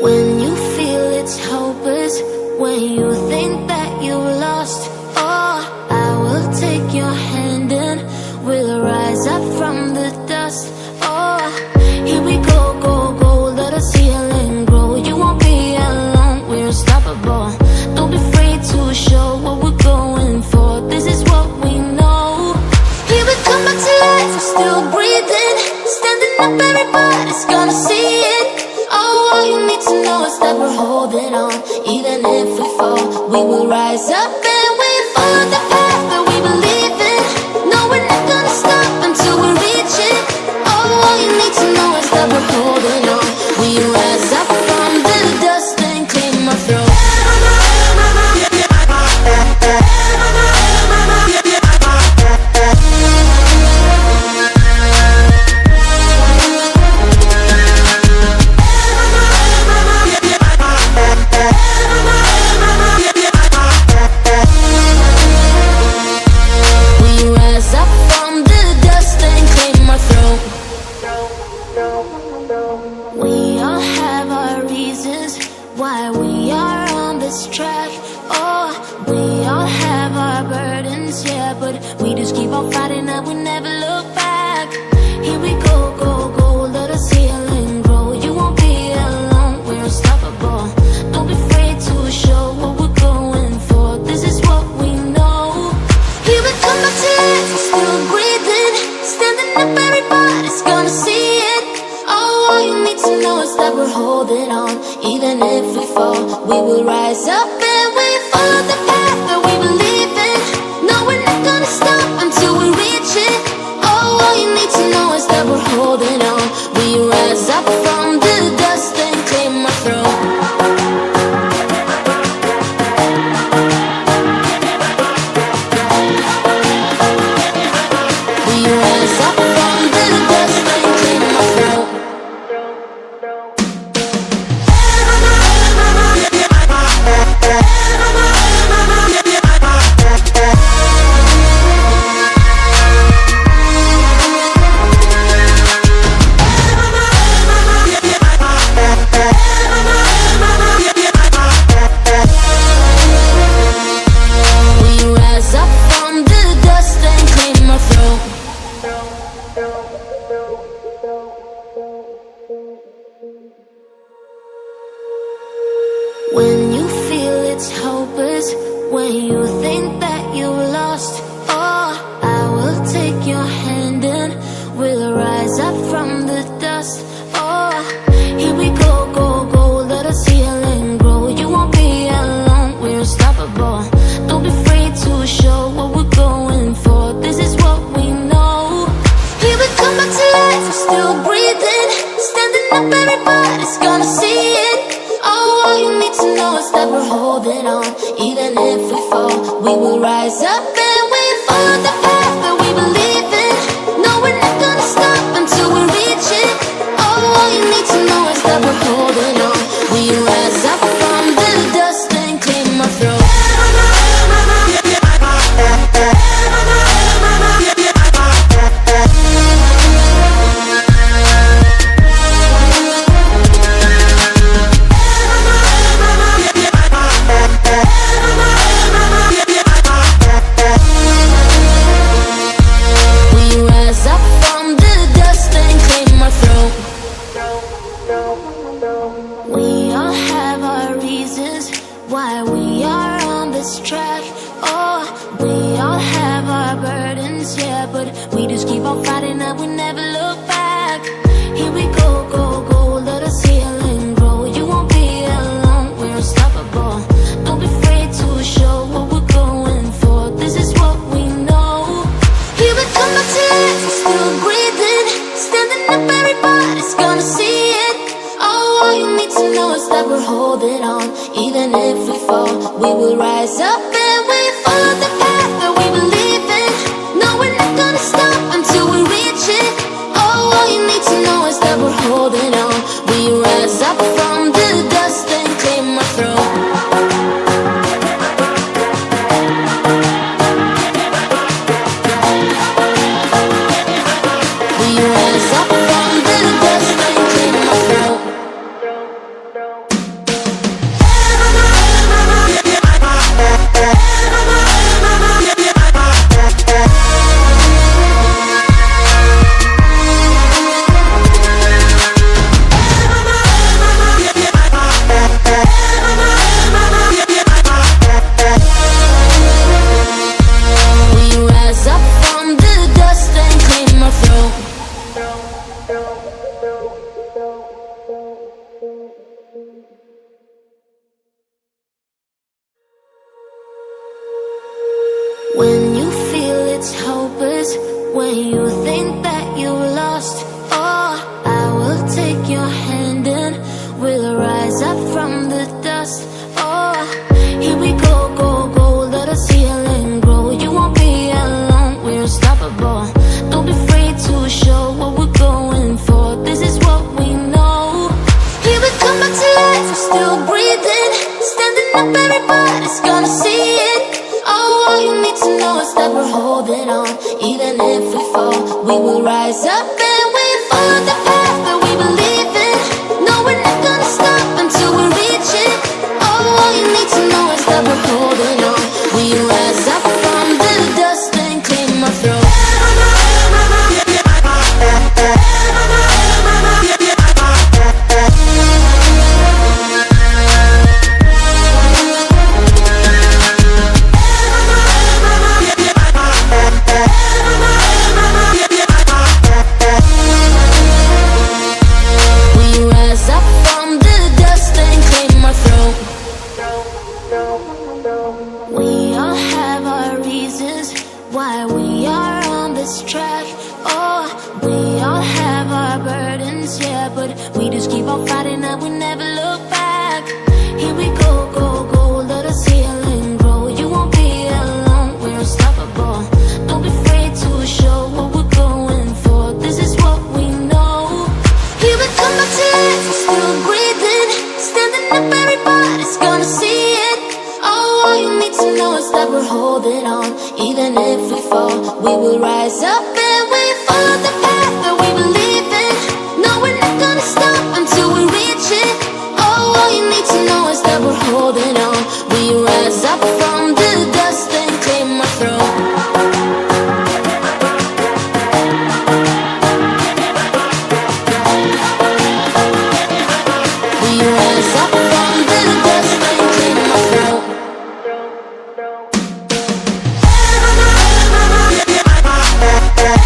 When you feel it's hopeless, when you think that you lost, oh, I will take your hand and we'll rise up from the dust. Oh, here we go, go, go, let us heal and grow. You won't be alone, we're unstoppable. Don't be afraid to show what we're going for. This is what we know. Here we come back to life, we're still breathing. Standing up, everybody's gonna see it. Oh, all you need to know is that we're holding on. Even if we fall, we will rise up and we follow the path that we believe in. No, we're not gonna stop until we reach it. Oh, all you need to know is that we're holding on. We rise up from the dust and claim our throne. We all have our reasons why we are on this track. Oh, we all have our burdens, yeah, but we just keep on fighting and we never look back. Here we go, go, go, let us heal and grow. You won't be alone, we're unstoppable. Don't be afraid to show what we're going for. This is what we know. Here we come back to life, we're still breathing. Standing up, everybody's gonna see it. Oh, all you need to know is that we're holding on. Even if we fall, we will rise up and we follow the path that we believe in. No, we're not gonna stop until we reach it. Oh, all you need to know is that we're holding on. We rise up from the dust and claim our throne. We rise up from the dust and claim our throne. from the dust. Oh, here we go, go, go, let us heal and grow. You won't be alone, we're unstoppable. Don't be afraid to show what we're going for. This is what we know. Here we come back to life, we're still breathing. Standing up, everybody's gonna see it. Oh, all you need to know is that we're holding on. Even if we fall, we will rise up and we follow the path that we believe in. No, we're not gonna stop until we reach it. Oh, all you need to know is that we're holding on. We rise up from the dust and clean my throat. We all have our reasons why we are on this track. Oh, we all have our burdens, yeah, but we just keep on fighting and we never look back. Here we go, go, go, let us heal and grow. You won't be alone, we're unstoppable. Don't be afraid to show what we're going for. This is what we know. Here we come back to life, we're still breathing. Standing up, everybody's gonna see it. Oh, all you need to know is that we're holding on. Even if we fall, we will rise up and we follow the path that we believe in. No, we're not gonna stop until we reach it. Oh, all you need to know is that we're holding on. We rise up from the dust and clear my throat. We rise up from the dust and clear my throat. When you feel it's hopeless, when you think that you lost, oh, I will take your hand and we'll rise up from the dust. Oh, here we go, go, go, let us heal and grow. You won't be alone, we're unstoppable. Don't be afraid to show what we're going for. This is what we know. Here we come back to life, we're still breathing. Standing up, everybody's gonna see it. Oh, all you need to know is that we're holding on. Even if we fall, we will rise up and we follow the path that we believe in. No, we're not gonna stop until we reach it. Oh, all you need to know is that we're holding on. We rise up from the dust and clear my throat. We all have our reasons why we are on this track. Oh, we all have our burdens, yeah, but we just keep on fighting and we never look back. Here we go, go, go, let us heal and grow. You won't be alone, we're unstoppable. Don't be afraid to show what we're going for. This is what we know. Here we come back to life, we're still breathing. Standing up, everybody's gonna see it. Oh, all you need to know is that we're holding on. Even if we fall, we will rise up and we follow the path that we believe in. No, we're not gonna stop until we reach it. Oh, all you need to know is that we're holding on. We rise up from the dust and clear my throat. We rise up from the dust and clear my throat. Yeah.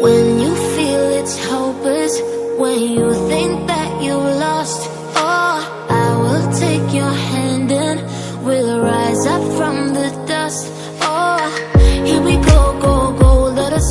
When you feel it's hopeless, when you think that you lost, oh, I will take your hand.